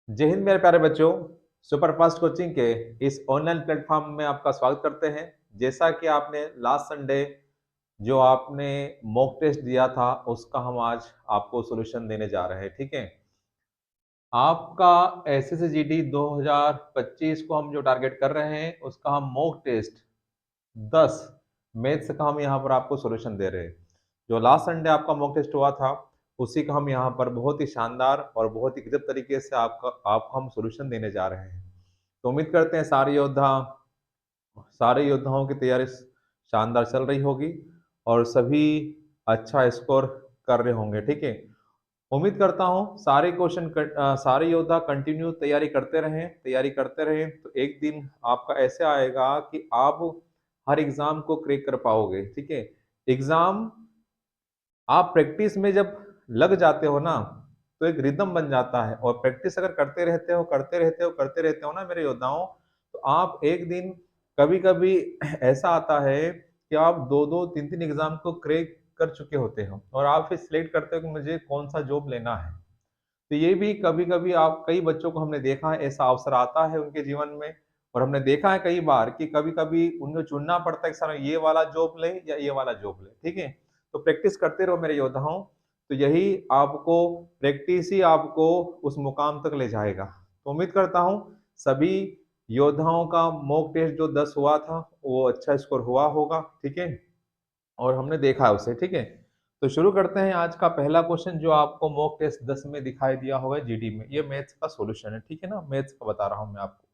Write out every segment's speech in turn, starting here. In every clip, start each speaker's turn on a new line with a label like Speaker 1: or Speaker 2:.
Speaker 1: जय हिंद मेरे प्यारे बच्चों। सुपरफास्ट कोचिंग के इस ऑनलाइन प्लेटफॉर्म में आपका स्वागत करते हैं। जैसा कि आपने लास्ट संडे जो आपने मॉक टेस्ट दिया था उसका हम आज आपको सॉल्यूशन देने जा रहे हैं। ठीक है, आपका एसएससी जीडी 2025 को हम जो टारगेट कर रहे हैं उसका हम मॉक टेस्ट 10 मैथ्स का हम यहाँ पर आपको सॉल्यूशन दे रहे हैं। जो लास्ट संडे आपका मॉक टेस्ट हुआ था उसी का हम यहाँ पर बहुत ही शानदार और बहुत ही गजब तरीके से आपको हम सॉल्यूशन देने जा रहे हैं। तो उम्मीद करते हैं सारे योद्धाओं की तैयारी शानदार चल रही होगी और सभी अच्छा स्कोर कर रहे होंगे। ठीक है, उम्मीद करता हूँ सारे योद्धा कंटिन्यू तैयारी करते रहें तो एक दिन आपका ऐसे आएगा कि आप हर एग्जाम को क्रैक कर पाओगे। ठीक है, एग्जाम आप प्रैक्टिस में जब लग जाते हो ना तो एक रिदम बन जाता है और प्रैक्टिस अगर करते रहते हो ना मेरे योद्धाओं, तो आप एक दिन कभी कभी ऐसा आता है कि आप दो दो तीन तीन एग्जाम को क्रैक कर चुके होते हो और आप फिर सिलेक्ट करते हो कि मुझे कौन सा जॉब लेना है। तो ये भी कभी कभी आप कई बच्चों को हमने देखा है, ऐसा अवसर आता है उनके जीवन में और हमने देखा है कई बार कि कभी कभी उन्हें चुनना पड़ता है कि सर ये वाला जॉब ले या ये वाला जॉब ले। ठीक है, तो प्रैक्टिस करते रहो मेरे योद्धाओं, तो यही आपको प्रैक्टिस ही आपको उस मुकाम तक ले जाएगा। तो उम्मीद करता हूँ सभी योद्धाओं का मॉक टेस्ट जो 10 हुआ था वो अच्छा स्कोर हुआ होगा। ठीक है, और हमने देखा है उसे। ठीक है, तो शुरू करते हैं आज का पहला क्वेश्चन जो आपको मॉक टेस्ट 10 में दिखाई दिया होगा जीडी में। ये मैथ्स का सॉल्यूशन है। ठीक है ना, मैथ्स का बता रहा हूं मैं आपको।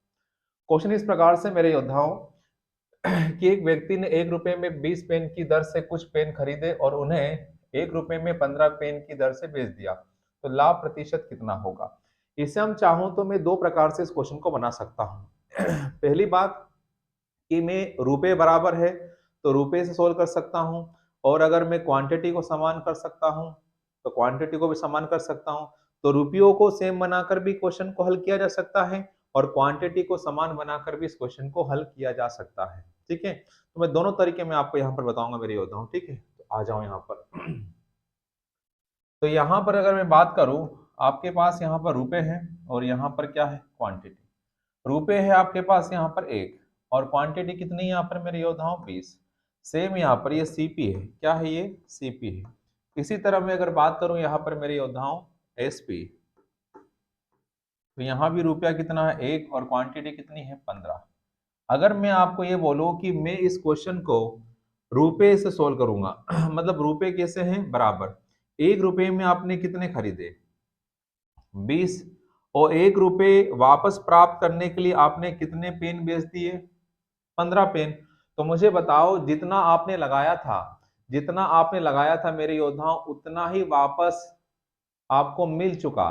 Speaker 1: क्वेश्चन इस प्रकार से मेरे योद्धाओं कि एक व्यक्ति ने 1 रुपए में 20 पेन की दर से कुछ पेन खरीदे और उन्हें 1 रुपए में 15 पेन की दर से बेच दिया, तो लाभ प्रतिशत कितना होगा। इसे हम चाहूं तो मैं दो प्रकार से इस क्वेश्चन को बना सकता हूं। पहली बात कि मैं रुपए बराबर है तो रुपए से सोल्व कर सकता हूं, और अगर मैं क्वांटिटी को समान कर सकता हूं तो क्वांटिटी को भी समान कर सकता हूं। तो रुपयों को सेम बनाकर भी क्वेश्चन को हल किया जा सकता है और क्वांटिटी को समान बनाकर भी इस क्वेश्चन को हल किया जा सकता है। ठीक है, तो मैं दोनों तरीके में आपको यहाँ पर बताऊंगा मेरे योद्धाओं। ठीक है, तो आ जाओ यहाँ पर। तो यहाँ पर अगर मैं बात करूं, आपके पास यहाँ पर रुपए हैं और यहाँ पर क्या है, क्वांटिटी। रुपए है आपके पास यहाँ पर 1 और क्वांटिटी कितनी यहाँ पर मेरे योद्धाओं, 20। सेम यहाँ पर ये सीपी है, क्या है ये, सीपी है। इसी तरह मैं अगर बात करूं यहाँ पर मेरे योद्धाओं एसपी, तो यहाँ भी रुपया कितना है, 1 और क्वांटिटी कितनी है, 15। अगर मैं आपको ये बोलूं कि मैं इस क्वेश्चन को रुपए से सोल्व करूंगा मतलब रुपए कैसे हैं, बराबर 1 रुपए में आपने कितने खरीदे, 20, और 1 रुपए वापस प्राप्त करने के लिए आपने कितने पेन बेच दिए, 15 पेन। तो मुझे बताओ जितना आपने लगाया था मेरे योद्धाओं उतना ही वापस आपको मिल चुका।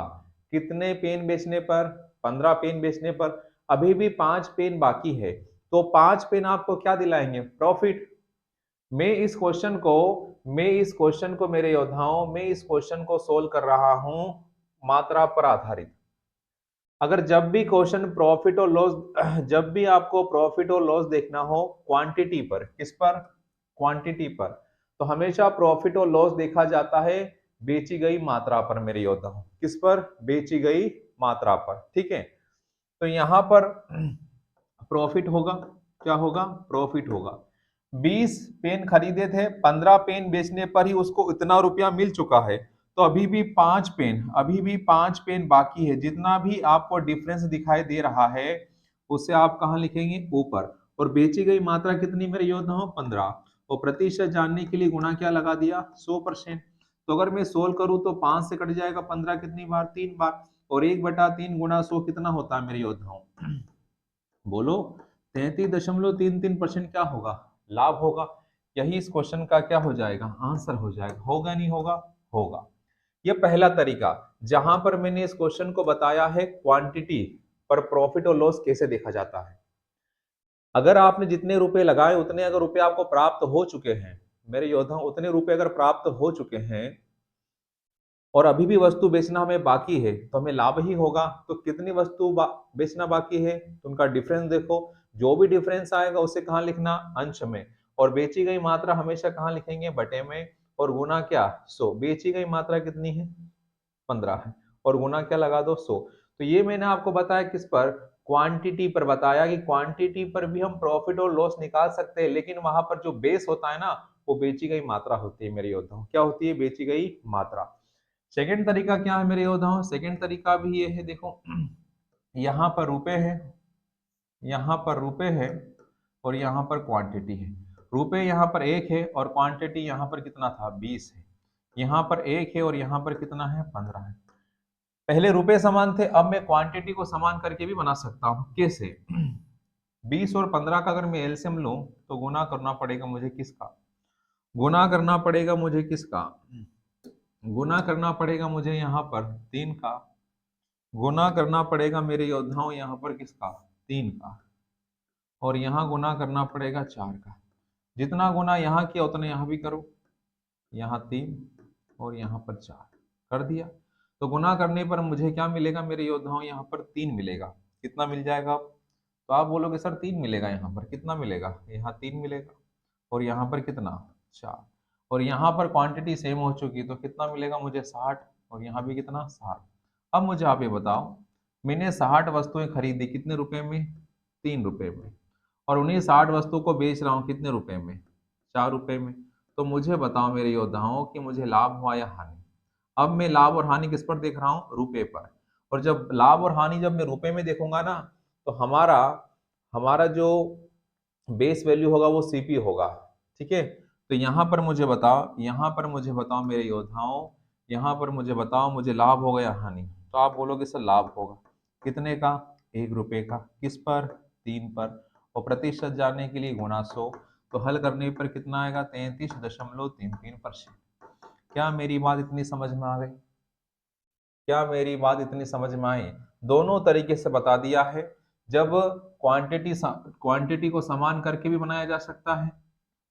Speaker 1: कितने पेन बेचने पर, 15 पेन बेचने पर। अभी भी 5 पेन बाकी है, तो 5 पेन आपको क्या दिलाएंगे, प्रॉफिट। मैं इस क्वेश्चन को मेरे योद्धाओं मैं इस क्वेश्चन को सोल्व कर रहा हूं मात्रा पर आधारित। अगर जब भी क्वेश्चन प्रॉफिट और लॉस जब भी आपको प्रॉफिट और लॉस देखना हो क्वांटिटी पर, किस पर, क्वांटिटी पर, तो हमेशा प्रॉफिट और लॉस देखा जाता है बेची गई मात्रा पर मेरे योद्धाओं, किस पर, बेची गई मात्रा पर। ठीक है, तो यहां पर प्रॉफिट होगा, क्या होगा, प्रॉफिट होगा। 20 पेन खरीदे थे, 15 पेन बेचने पर ही उसको इतना रुपया मिल चुका है, तो अभी भी पांच पेन बाकी है। जितना भी आपको डिफरेंस दिखाई दे रहा है उसे आप कहां लिखेंगे, ऊपर। और बेची गई मात्रा कितनी मेरे योद्धाओं, 15। और प्रतिशत जानने के लिए गुणा क्या लगा दिया, 100%। तो अगर मैं सोल्व करूं तो 5 से कट जाएगा 15 कितनी बार, 3 बार। और 1/3 गुणा 100 कितना होता है मेरे योद्धाओं, बोलो, 33.33% क्या होगा, लाभ होगा। यही इस क्वेश्चन का क्या हो जाएगा, आंसर हो जाएगा। होगा नहीं होगा, होगा। ये पहला तरीका जहां पर मैंने इस क्वेश्चन को बताया है क्वांटिटी पर प्रॉफिट और लॉस कैसे देखा जाता है। अगर आपने जितने रुपए लगाए उतने अगर रुपए आपको प्राप्त हो चुके हैं मेरे योद्धा, उतने रुपए अगर प्राप्त हो चुके हैं और अभी भी वस्तु बेचना हमें बाकी है तो हमें लाभ ही होगा। तो कितनी बेचना बाकी है, तो उनका डिफरेंस देखो। जो भी डिफरेंस आएगा उसे कहाँ लिखना, अंश में। और बेची गई मात्रा हमेशा कहाँ लिखेंगे, बटे में। और गुना क्या, 100। बेची गई मात्रा कितनी है, 15 है, और गुना क्या लगा दो, 100। तो ये मैंने आपको बताया किस पर, क्वांटिटी पर बताया कि क्वांटिटी पर भी हम प्रॉफिट और लॉस निकाल सकते हैं, लेकिन वहां पर जो बेस होता है ना, वो बेची गई मात्रा होती है मेरे योद्धाओं। क्या होती है? बेची गई मात्रा। सेकंड तरीका क्या है मेरे योद्धाओं? सेकंड तरीका भी ये है, देखो यहाँ पर रुपए है, यहाँ पर रुपए है और यहाँ पर क्वांटिटी है। रुपए यहाँ पर 1 है और क्वांटिटी यहाँ पर कितना था? 20 है। यहाँ पर 1 है और यहाँ पर कितना है? 15 है। पहले रुपए समान थे, अब मैं क्वांटिटी को समान करके भी बना सकता हूँ। कैसे? 20 और 15 का अगर मैं एलसीएम लूं तो गुना करना पड़ेगा मुझे किसका? गुना करना पड़ेगा मुझे किसका? गुना करना पड़ेगा मुझे यहाँ पर 3 का। गुना करना पड़ेगा मेरे योद्धाओं यहाँ पर किसका? 3 का। और यहाँ गुना करना पड़ेगा 4 का। जितना गुना यहाँ किया उतना यहाँ भी करो। यहाँ 3 और यहाँ पर 4 कर दिया। तो गुना करने पर मुझे क्या मिलेगा मेरे योद्धाओं? यहाँ पर 3 मिलेगा। कितना मिल जाएगा? तो आप बोलोगे सर 3 मिलेगा, यहाँ पर कितना मिलेगा? यहाँ 3 मिलेगा और यहाँ पर कितना? 4। और यहाँ पर क्वांटिटी सेम हो चुकी, तो कितना मिलेगा मुझे? 60। और यहाँ भी कितना? 60। अब मुझे आप ये बताओ, मैंने 60 वस्तुएं खरीदी, कितने रुपए में? 3 रुपए में। और उन्हीं 60 वस्तु को बेच रहा हूँ कितने रुपए में? 4 रुपए में। तो मुझे बताओ मेरे योद्धाओं कि मुझे लाभ हुआ या हानि? अब मैं लाभ और हानि किस पर देख रहा हूँ? रुपए पर। और जब लाभ और हानि जब मैं रुपए में देखूंगा ना, तो हमारा हमारा जो बेस वैल्यू होगा वो सीपी होगा। ठीक है। तो यहाँ पर मुझे बताओ, यहाँ पर मुझे बताओ मेरे योद्धाओं, यहाँ पर मुझे बताओ मुझे लाभ होगा या हानि? तो आप बोलोगे सर लाभ होगा। कितने का? 1 रुपए का। किस पर? 3 पर। और प्रतिशत जानने के लिए गुणा 100। तो हल करने पर कितना आएगा? 33.33%। क्या मेरी बात इतनी समझ में आ गई? क्या मेरी बात इतनी समझ में आई? दोनों तरीके से बता दिया है। जब क्वांटिटी को समान करके भी बनाया जा सकता है,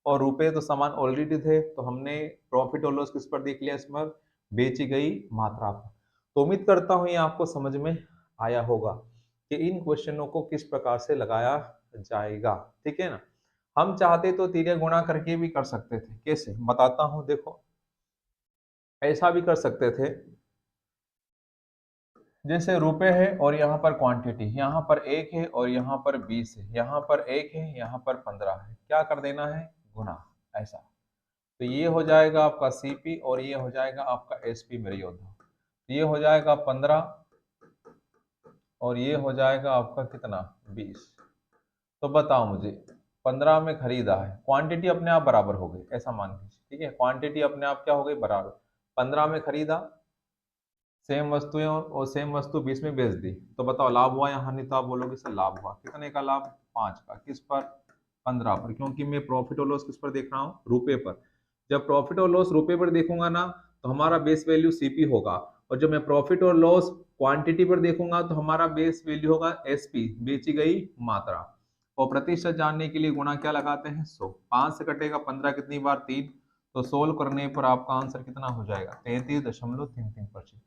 Speaker 1: और रुपए तो समान ऑलरेडी थे, तो हमने प्रॉफिट और लॉस किस पर देख लिया? इस पर बेची गई मात्रा पर। तो उम्मीद करता हूं ये आपको समझ में आया होगा कि इन क्वेश्चनों को किस प्रकार से लगाया जाएगा। ठीक है ना? हम चाहते तो तिर्य गुणा करके भी कर सकते थे। कैसे? बताता हूं, देखो ऐसा भी कर सकते थे, जैसे रुपए है और यहाँ पर क्वांटिटी, यहाँ पर 1 है और यहाँ पर 20 है, यहाँ पर 1 है, यहाँ पर 15 है। क्या कर देना है? गुना। ऐसा। तो ये हो जाएगा आपका सीपी और ये हो जाएगा आपका एसपी मेरे योद्धा। ये हो जाएगा 15 और ये हो जाएगा आपका कितना? 20। तो बताओ मुझे, 15 में खरीदा है, क्वांटिटी अपने आप बराबर हो गई, ऐसा मान लीजिए। ठीक है, क्वांटिटी अपने आप क्या हो गई? बराबर। 15 में खरीदा, सेम वस्तुएं और सेम वस्तु 20 में बेच दी। तो बताओ लाभ हुआ या हानि? तो आप बोलोगे सर लाभ हुआ। कितने का लाभ? 5 का। किस पर? 15 पर। क्योंकि मैं प्रॉफिट और लॉस किस पर देख रहा हूँ? रुपए पर। जब प्रॉफिट और लॉस रुपए पर देखूंगा ना, तो हमारा बेस वैल्यू सीपी होगा। और जब मैं प्रॉफिट और लॉस क्वांटिटी पर देखूंगा, तो हमारा बेस वैल्यू होगा एसपी, बेची गई मात्रा। और प्रतिशत जानने के लिए गुणा क्या लगाते हैं? 100। 5 से कटेगा 15 कितनी बार? 3। तो सोल्व करने पर आपका आंसर कितना हो जाएगा? 33.33%।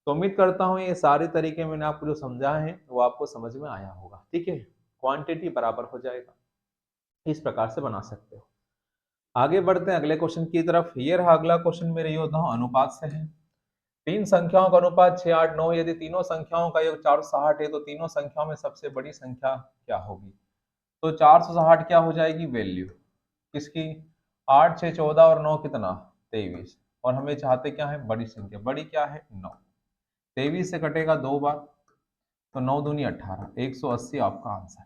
Speaker 1: तो उम्मीद करता हूँ ये सारे तरीके मैंने आपको जो समझाए हैं वो आपको समझ में आया होगा। ठीक है, क्वांटिटी बराबर हो जाएगा, इस प्रकार से बना सकते हो। आगे बढ़ते हैं अगले क्वेश्चन की तरफ। ये रहा अगला क्वेश्चन मेरे योद्धाओं, अनुपात से है। तीन संख्याओं का अनुपात 6, 8, 9। यदि तीनों संख्याओं का योग 460 है, तो तीनों संख्याओं में सबसे बड़ी संख्या क्या होगी? तो 460 क्या हो जाएगी वैल्यू किसकी? 8, 6, 14 और 9 कितना? 23। और हमें चाहते क्या है? बड़ी संख्या। बड़ी क्या है? 9। 23 से कटेगा 2 बार, तो 9 दूनी 18, 180 आपका आंसर।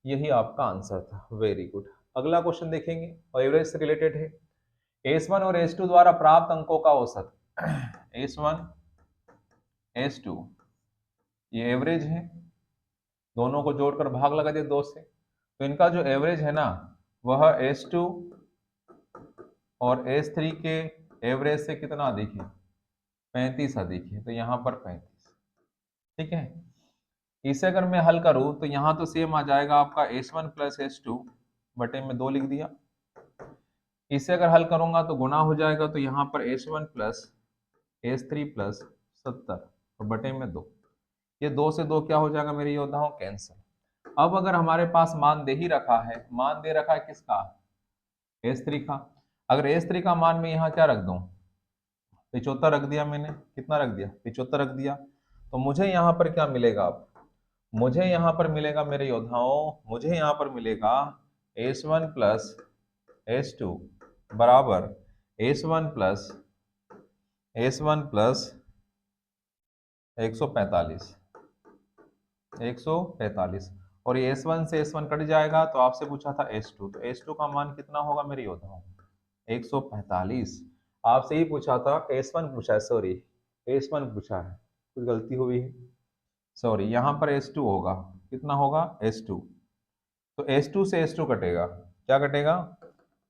Speaker 1: यही आपका आंसर था। Very good. अगला क्वेश्चन देखेंगे और एवरेज से रिलेटेड है। S1 और S2 द्वारा प्राप्त अंकों का औसत। S1 S2 ये एवरेज है, दोनों को जोड़कर भाग लगा दिया 2 से, तो इनका जो एवरेज है ना, वह S2 और S3 के एवरेज से कितना अधिक है? 35 अधिक है। तो यहाँ पर 35। ठीक है, इसे अगर मैं हल करूं तो यहाँ तो सेम आ जाएगा आपका S1 प्लस S2 बटे में 2 लिख दिया। इसे अगर हल करूंगा तो गुना हो जाएगा, तो यहाँ पर S1 प्लस S3 प्लस 70 और बटे में 2। ये 2 से 2 क्या हो जाएगा मेरे योद्धाओं? कैंसिल। अब अगर हमारे पास मान दे ही रखा है, मान दे रखा है किसका? S3 का। अगर S3 का मान मैं यहाँ क्या रख दूं? 75 रख दिया मैंने। कितना रख दिया? 75 रख दिया। तो मुझे यहाँ पर क्या मिलेगा? अब मुझे यहाँ पर मिलेगा मेरे योद्धाओं, मुझे यहाँ पर मिलेगा S1 प्लस S2 बराबर S1 प्लस 145 145। और ये S1 से S1 कट जाएगा तो आपसे पूछा था S2, तो S2 का मान कितना होगा मेरे योद्धाओं? 145। आपसे ही पूछा था, S1 पूछा है, सॉरी S1 पूछा है, कुछ गलती हुई है, सॉरी। यहाँ पर S2 होगा, कितना होगा? S2। तो S2 से S2 कटेगा, क्या कटेगा?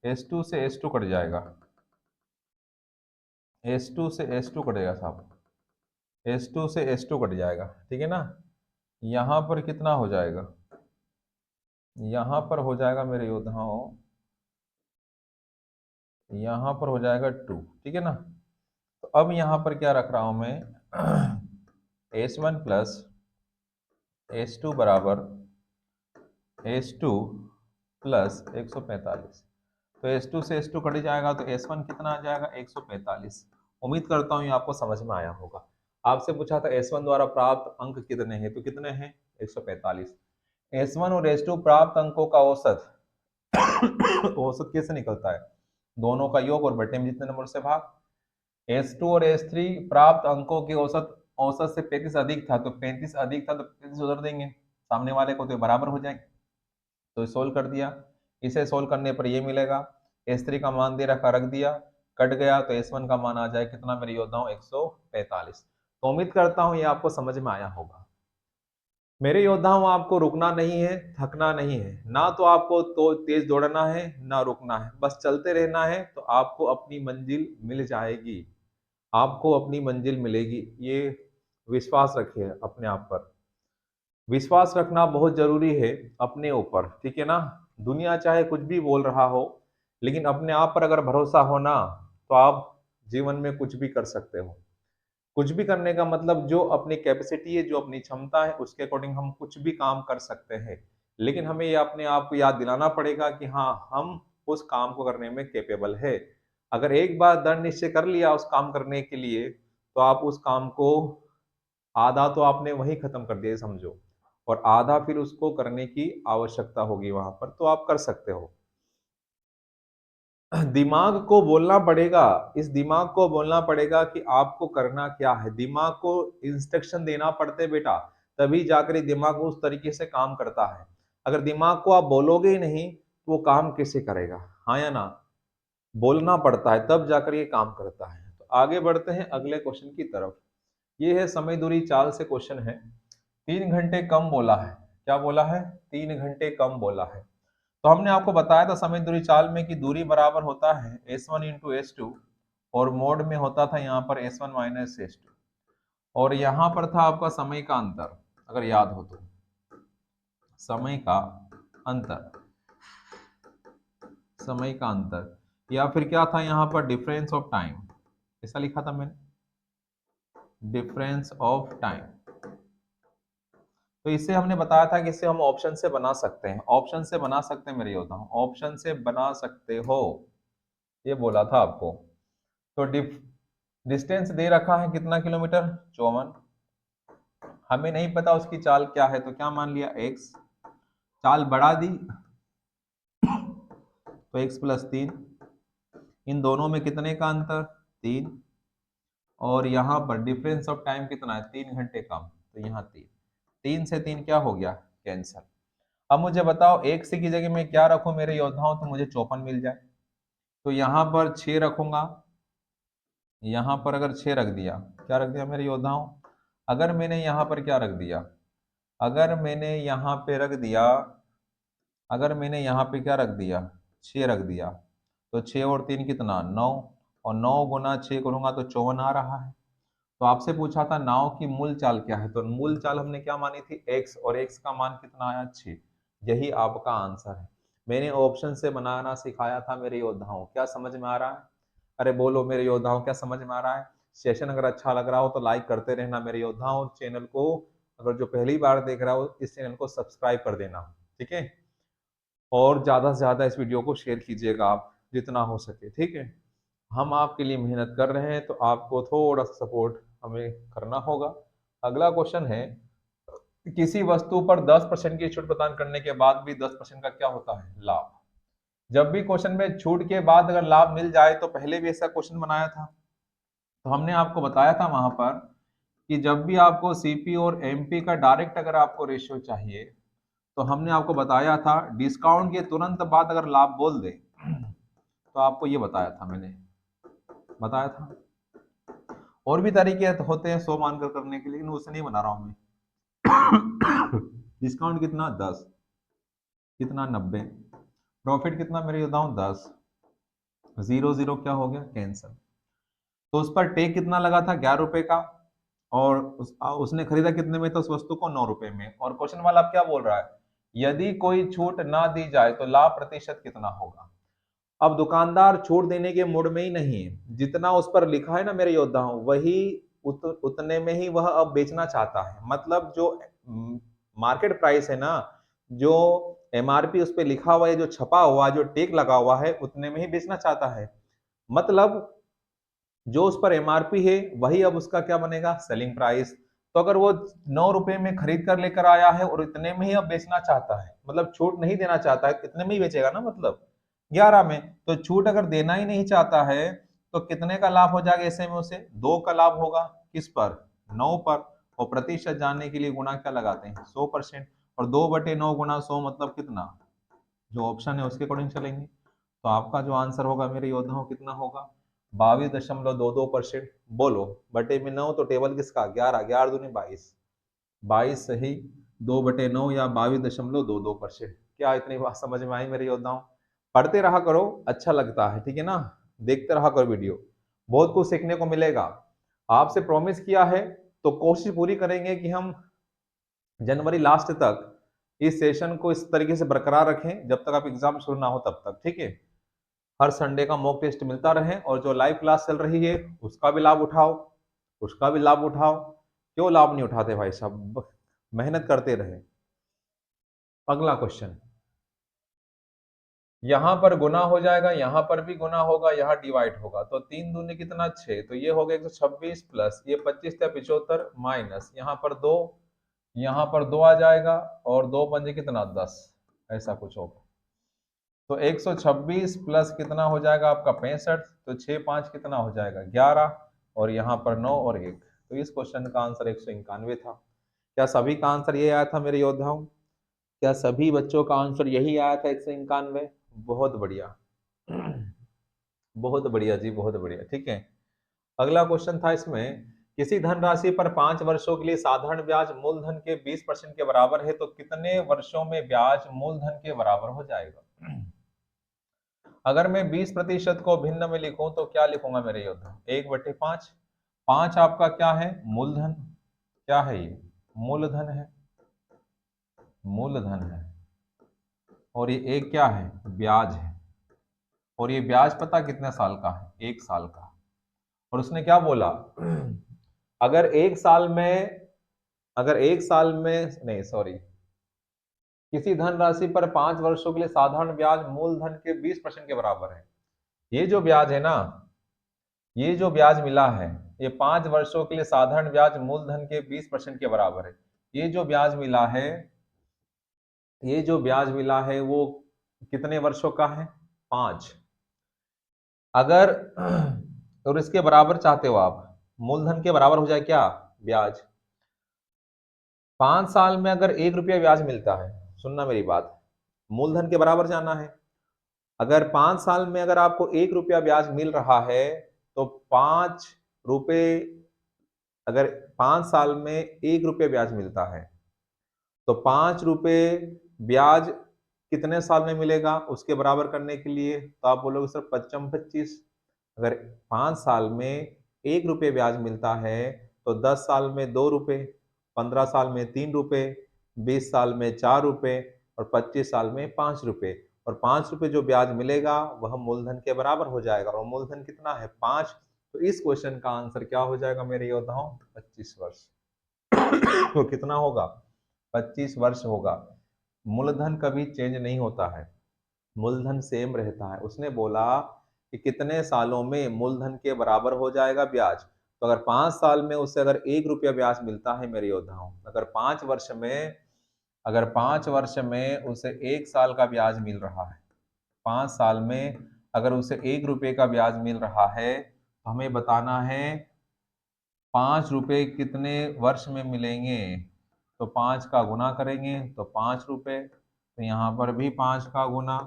Speaker 1: S2 से S2 कट जाएगा, S2 से S2 कटेगा साहब, S2 से S2 कट जाएगा, ठीक है ना। यहाँ पर कितना हो जाएगा? यहाँ पर हो जाएगा मेरे योद्धाओं, यहाँ पर हो जाएगा 2, ठीक है ना। तो अब यहाँ पर क्या रख रहा हूं मैं? S1 प्लस S2 बराबर S2 प्लस 145। तो S2 से S2 कट जाएगा तो S1 कितना आ जाएगा? 145। उम्मीद करता हूँ ये आपको समझ में आया होगा। आपसे पूछा था S1 द्वारा प्राप्त अंक कितने हैं, तो कितने हैं? 145। S1 और S2 प्राप्त अंकों का औसत औसत कैसे निकलता है? दोनों का योग और बटे में जितने नंबर से भाग। S2 और S3 प्राप्त अंकों के औसत औसत से 35 अधिक था, तो 35 अधिक था तो 35 उधर देंगे सामने वाले को, तो ये बराबर हो जाएंगे। तो सोल्व कर दिया, इसे सोल्व करने पर ये मिलेगा। S3 का मान दे रखा, रख दिया, कट गया तो S1 का मान आ जाए कितना मेरे योद्धाओं? 145। तो उम्मीद करता हूं ये आपको समझ में आया होगा। मेरे योद्धाओं, आपको रुकना नहीं है, थकना नहीं है, ना तो आपको तो तेज दौड़ना है ना रुकना है, बस चलते रहना है, तो आपको अपनी मंजिल मिल जाएगी, आपको अपनी मंजिल मिलेगी। ये विश्वास रखिए अपने आप पर, विश्वास रखना बहुत जरूरी है अपने ऊपर, ठीक है ना। दुनिया चाहे कुछ भी बोल रहा हो, लेकिन अपने आप पर अगर भरोसा हो ना, तो आप जीवन में कुछ भी कर सकते हो। कुछ भी करने का मतलब जो अपनी कैपेसिटी है, जो अपनी क्षमता है, उसके अकॉर्डिंग हम कुछ भी काम कर सकते हैं। लेकिन हमें ये अपने आप को याद दिलाना पड़ेगा कि हाँ, हम उस काम को करने में कैपेबल है। अगर एक बार दृढ़ निश्चय कर लिया उस काम करने के लिए, तो आप उस काम को आधा तो आपने वहीं खत्म कर दिया समझो, और आधा फिर उसको करने की आवश्यकता होगी वहां पर, तो आप कर सकते हो। दिमाग को बोलना पड़ेगा, इस दिमाग को बोलना पड़ेगा कि आपको करना क्या है। दिमाग को इंस्ट्रक्शन देना पड़ते बेटा, तभी जाकर ये दिमाग उस तरीके से काम करता है। अगर दिमाग को आप बोलोगे ही नहीं तो वो काम कैसे करेगा? हाँ या ना? बोलना पड़ता है तब जाकर ये काम करता है। तो आगे बढ़ते हैं अगले क्वेश्चन की तरफ। ये है समय दूरी चाल से क्वेश्चन है। 3 घंटे कम बोला है, क्या बोला है? 3 घंटे कम बोला है। तो हमने आपको बताया था समय दूरी चाल में कि दूरी बराबर होता है S1 इंटू S2, और मोड में होता था यहाँ पर S1 माइनस S2, और यहाँ पर था आपका समय का अंतर, अगर याद हो तो समय का अंतर, समय का अंतर, या फिर क्या था यहाँ पर? डिफरेंस ऑफ टाइम, ऐसा लिखा था मैंने, डिफरेंस ऑफ टाइम। तो इससे हमने बताया था कि इसे हम ऑप्शन से बना सकते हैं, ऑप्शन से बना सकते हैं मेरे योद्धा, ऑप्शन से बना सकते हो, ये बोला था आपको। तो डिस्टेंस दे रखा है कितना किलोमीटर? 54। हमें नहीं पता उसकी चाल क्या है, तो क्या मान लिया? x। चाल बढ़ा दी तो x प्लस 3। इन दोनों में कितने का अंतर? 3। और यहाँ पर डिफरेंस ऑफ टाइम कितना है? 3 घंटे कम, तो यहाँ 3। 3 से 3 क्या हो गया? कैंसर। अब मुझे बताओ एक से की जगह में क्या रखूं मेरे योद्धाओं, तो मुझे 54 मिल जाए। तो यहाँ पर 6 रखूंगा, यहाँ पर अगर 6 रख दिया, क्या रख दिया मेरे योद्धाओं? अगर मैंने यहाँ पर क्या रख दिया? अगर मैंने यहाँ पे रख दिया, अगर मैंने यहाँ पे क्या रख दिया? 6 रख दिया, तो 6 और 3 कितना? 9, और 9 गुना 6 करूंगा तो 54 आ रहा है। तो आपसे पूछा था नाव की मूल चाल क्या है, तो मूल चाल हमने क्या मानी थी? x, और x का मान कितना आया? 6। यही आपका आंसर है। मैंने ऑप्शन से बनाना सिखाया था मेरे योद्धाओं, क्या समझ में आ रहा है? अरे बोलो मेरे योद्धाओं, क्या समझ में आ रहा है? सेशन अगर अच्छा लग रहा हो तो लाइक करते रहना मेरे योद्धाओं, चैनल को अगर जो पहली बार देख रहा हो इस चैनल को सब्सक्राइब कर देना, ठीक है। और ज्यादा से ज्यादा इस वीडियो को शेयर कीजिएगा आप, जितना हो सके, ठीक है। हम आपके लिए मेहनत कर रहे हैं, तो आपको थोड़ा सा सपोर्ट हमें करना होगा। अगला क्वेश्चन है, किसी वस्तु पर 10% की छूट प्रदान करने के बाद भी 10% का क्या होता है? लाभ। जब भी क्वेश्चन में छूट के बाद अगर लाभ मिल जाए, तो पहले भी ऐसा क्वेश्चन बनाया था, तो हमने आपको बताया था वहां पर कि जब भी आपको सीपी और एमपी का डायरेक्ट अगर आपको रेशियो चाहिए, तो हमने आपको बताया था डिस्काउंट के तुरंत बाद अगर लाभ बोल दे, तो आपको ये बताया था, मैंने बताया था। और भी तरीके होते हैं 100 मानकर करने के लिए, लेकिन उसे नहीं बना रहा हूं मैं। डिस्काउंट कितना? 10, कितना? 90, प्रॉफिट कितना मेरे योद्धाओं? 10, 0 0 क्या हो गया? कैंसल। तो उस पर टेक कितना लगा था? 11 रुपए का, और उसने खरीदा कितने में? तो उस वस्तु को 9 रुपए में। और क्वेश्चन वाला अब क्या बोल रहा है, यदि कोई छूट ना दी जाए तो लाभ प्रतिशत कितना होगा? अब दुकानदार छूट देने के मूड में ही नहीं है, जितना उस पर लिखा है ना मेरे योद्धाओं, वही उतने में ही वह अब बेचना चाहता है। मतलब जो मार्केट प्राइस है ना, जो एमआरपी उस पर लिखा हुआ है, जो छपा हुआ, जो टेक लगा हुआ है, उतने में ही बेचना चाहता है। मतलब जो उस पर एमआरपी है वही अब उसका क्या बनेगा? Selling price. तो अगर वो 9 रुपए में खरीद कर लेकर आया है और इतने में ही अब बेचना चाहता है, मतलब छूट नहीं देना चाहता है, इतने में ही बेचेगा ना, मतलब 11 में। तो छूट अगर देना ही नहीं चाहता है, तो कितने का लाभ हो जाएगा? ऐसे में उसे 2 का लाभ होगा। किस पर? 9 पर। और प्रतिशत जानने के लिए गुणा क्या लगाते हैं? 100%। और 2/9 गुणा 100 मतलब कितना? जो ऑप्शन है उसके अकॉर्डिंग चलेंगे। तो आपका जो आंसर होगा मेरे योद्धाओं कितना होगा? 22.22%। बोलो, बटे में 9 तो टेबल किसका? 11, 11 दूनी 22, 22 सही, 2/9 या 22.22%। क्या इतनी बात समझ में आई मेरे योद्धाओं? पढ़ते रहा करो, अच्छा लगता है, ठीक है ना? देखते रहा करो वीडियो, बहुत कुछ सीखने को मिलेगा। आपसे प्रॉमिस किया है, तो कोशिश पूरी करेंगे कि हम जनवरी लास्ट तक इस सेशन को इस तरीके से बरकरार रखें जब तक आप एग्जाम शुरू ना हो तब तक, ठीक है? हर संडे का मॉक टेस्ट मिलता रहे, और जो लाइव क्लास चल रही है उसका भी लाभ उठाओ, उसका भी लाभ उठाओ। क्यों लाभ नहीं उठाते भाई साहब? मेहनत करते रहे। अगला क्वेश्चन, यहां पर गुना हो जाएगा, यहां पर भी गुना होगा, यहाँ डिवाइड होगा, तो 3 दूनी कितना? 6, तो ये हो गया 126 प्लस ये 25 या 75 माइनस यहाँ पर 2, यहाँ पर 2 आ जाएगा, और 2 पंजे कितना? 10, ऐसा कुछ होगा। तो 126 प्लस कितना हो जाएगा आपका? 65। तो 6 5 कितना हो जाएगा? 11, और यहाँ पर 9 और 1। तो इस क्वेश्चन का आंसर 191 था। क्या सभी का आंसर ये आया था मेरे योद्धाओं? क्या सभी बच्चों का आंसर यही आया था, 191? बहुत बढ़िया। बहुत बढ़िया जी, बहुत बढ़िया, ठीक है। अगला क्वेश्चन था इसमें, किसी धनराशि पर 5 वर्षों के लिए साधारण ब्याज मूलधन के 20% के बराबर है, तो कितने वर्षों में ब्याज मूलधन के बराबर हो जाएगा? अगर मैं 20% को भिन्न में लिखूं तो क्या लिखूंगा मेरे योद्धा? 1/5। 5 आपका क्या है? मूलधन। क्या है ये? मूलधन है, मूलधन है। और ये एक क्या है? ब्याज है। और ये ब्याज पता कितने साल का है? 1 साल का। और उसने क्या बोला, अगर 1 साल में, अगर 1 साल में नहीं, सॉरी, किसी धनराशि पर 5 वर्षों के लिए साधारण ब्याज मूलधन के 20% के बराबर है। ये जो ब्याज है ना, ये जो ब्याज मिला है, ये 5 वर्षों के लिए साधारण ब्याज मूलधन के 20% के बराबर है। ये जो ब्याज मिला है, ये जो ब्याज मिला है वो कितने वर्षों का है? 5। अगर और इसके बराबर चाहते हो आप, मूलधन के बराबर हो जाए क्या? ब्याज। 5 साल में अगर 1 रुपया ब्याज मिलता है, सुनना मेरी बात, मूलधन के बराबर जाना है। अगर 5 साल में अगर आपको 1 रुपया ब्याज मिल रहा है, तो 5 रुपए, अगर 5 साल में 1 रुपया ब्याज मिलता है, तो 5 रुपए ब्याज कितने साल में मिलेगा? उसके बराबर करने के लिए तो आप बोलोगे सर 25। अगर 5 साल में 1 रुपये ब्याज मिलता है, तो 10 साल में 2 रुपए, 15 साल में 3 रुपए, 20 साल में 4 रुपए, और 25 साल में 5 रुपए। और 5 रुपए जो ब्याज मिलेगा वह मूलधन के बराबर हो जाएगा, और मूलधन कितना है? 5। तो इस क्वेश्चन का आंसर क्या हो जाएगा मेरे योद्धाओं? 25 वर्ष। तो कितना होगा? 25 वर्ष होगा। मूलधन कभी चेंज नहीं होता है, मूलधन सेम रहता है। उसने बोला कि कितने सालों में मूलधन के बराबर हो जाएगा ब्याज, तो अगर 5 साल में उसे अगर 1 रुपया ब्याज मिलता है मेरे योद्धाओं, अगर 5 वर्ष में उसे 1 साल का ब्याज मिल रहा है, 5 साल में अगर उसे 1 रुपये का ब्याज मिल रहा है, तो हमें बताना है 5 रुपये कितने वर्ष में मिलेंगे। तो 5 का गुना करेंगे तो 5 रुपये, तो यहाँ पर भी 5 का गुना,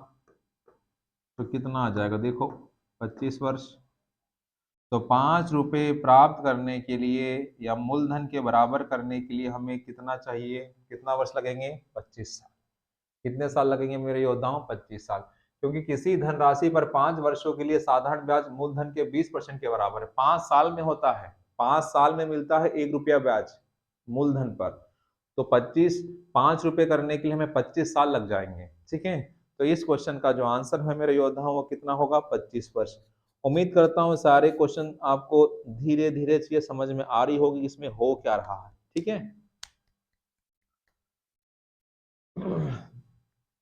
Speaker 1: तो कितना आ जाएगा देखो 25 वर्ष। तो 5 रुपये प्राप्त करने के लिए या मूलधन के बराबर करने के लिए हमें कितना चाहिए, कितना वर्ष लगेंगे, 25 साल। कितने साल लगेंगे मेरे योद्धाओं, 25 साल। क्योंकि किसी धनराशि पर 5 वर्षों के लिए साधारण ब्याज मूलधन के 20% के बराबर है। 5 साल में होता है, 5 साल में मिलता है 1 रुपया ब्याज मूलधन पर, तो 5 रुपये करने के लिए हमें 25 साल लग जाएंगे। ठीक है, तो इस क्वेश्चन का जो आंसर है मेरे योद्धाओं वो कितना होगा, 25 वर्ष। उम्मीद करता हूँ सारे क्वेश्चन आपको धीरे धीरे चीजें समझ में आ रही होगी, इसमें हो क्या रहा है। ठीक है,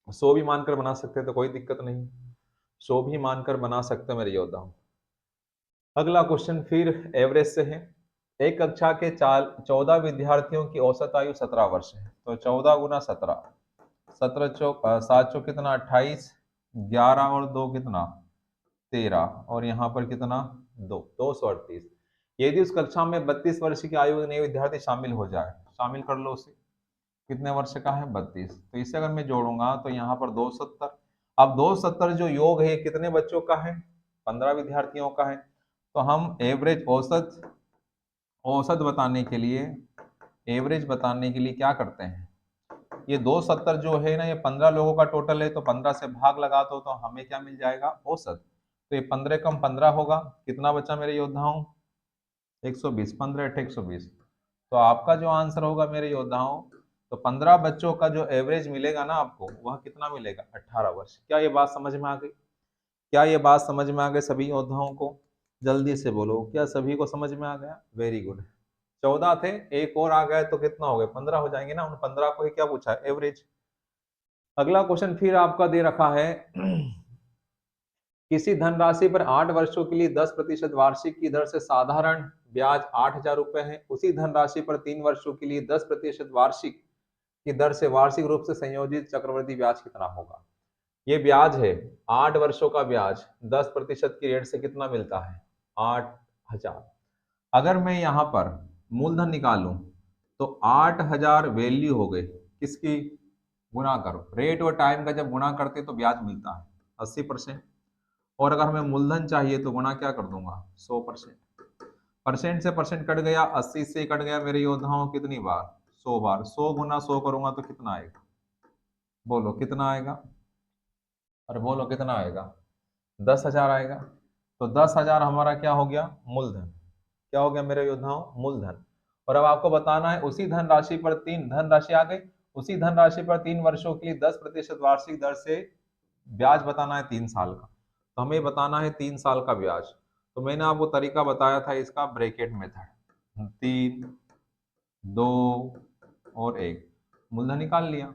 Speaker 1: 100 भी मानकर बना सकते हैं तो कोई दिक्कत नहीं, 100 भी मानकर बना सकते हैं मेरे योद्धाओं। अगला क्वेश्चन फिर एवरेज से है। एक कक्षा के 14 विद्यार्थियों की औसत आयु 17 वर्ष है, तो 14 गुना 17, 17 चौक 7 चौक कितना 28, 11 और 2 कितना 13, और यहाँ पर कितना 238। यदि उस कक्षा में 32 वर्ष की आयु के नए विद्यार्थी शामिल हो जाए, शामिल कर लो उसे, कितने वर्ष का है 32, तो इसे अगर मैं जोड़ूंगा तो यहाँ पर 270। अब 270 जो योग है कितने बच्चों का है, 15 विद्यार्थियों का है। तो हम एवरेज औसत बताने के लिए क्या करते हैं, ये 270 जो है ना, ये 15 लोगों का टोटल है, तो 15 से भाग लगा दो तो हमें क्या मिल जाएगा, औसत। तो ये 15 कम 15 होगा, कितना बचा मेरे योद्धाओं, 120, 15 8 120। तो आपका जो आंसर होगा मेरे योद्धाओं, तो 15 बच्चों का जो एवरेज मिलेगा ना आपको, वह कितना मिलेगा, 18 वर्ष। क्या ये बात समझ में आ गई, क्या ये बात समझ में आ गई सभी योद्धाओं को, जल्दी से बोलो, क्या सभी को समझ में आ गया, वेरी गुड। 14 थे, एक और आ गए तो कितना हो गए, 15 हो जाएंगे ना, उन 15 को ही क्या पूछा है, एवरेज। अगला क्वेश्चन फिर आपका दे रखा है किसी धनराशि पर 8 वर्षों के लिए 10% वार्षिक की दर से साधारण ब्याज 8,000 रुपए है, उसी धनराशि पर 3 वर्षों के लिए 10% वार्षिक की दर से वार्षिक रूप से संयोजित चक्रवृद्धि ब्याज कितना होगा। ये ब्याज है 8 वर्षों का ब्याज, 10% की रेट से कितना मिलता है, 8,000। अगर मैं यहाँ पर मूलधन निकालूं तो 8,000 वैल्यू हो गई किसकी, गुना करो, रेट और टाइम का जब गुना करते तो ब्याज मिलता है 80%, और अगर हमें मूलधन चाहिए तो गुना क्या कर दूंगा, 100%। परसेंट से परसेंट कट गया, 80 से कट गया मेरे योद्धाओं कितनी बार, 100 बार। 100 गुना 100 करूंगा तो कितना आएगा, बोलो कितना आएगा, अरे बोलो कितना आएगा, 10,000 आएगा। तो 10,000 हमारा क्या हो गया, मूलधन। क्या हो गया मेरे योद्धाओं, मूलधन। और अब आपको बताना है उसी धनराशि पर धनराशि आ गई, उसी धनराशि पर 3 वर्षों के लिए 10% वार्षिक दर से ब्याज बताना है 3 साल का। तो हमें बताना है 3 साल का ब्याज। तो मैंने आपको तरीका बताया था इसका, ब्रैकेट मेथड, 3 2 और 1, मूलधन निकाल लिया।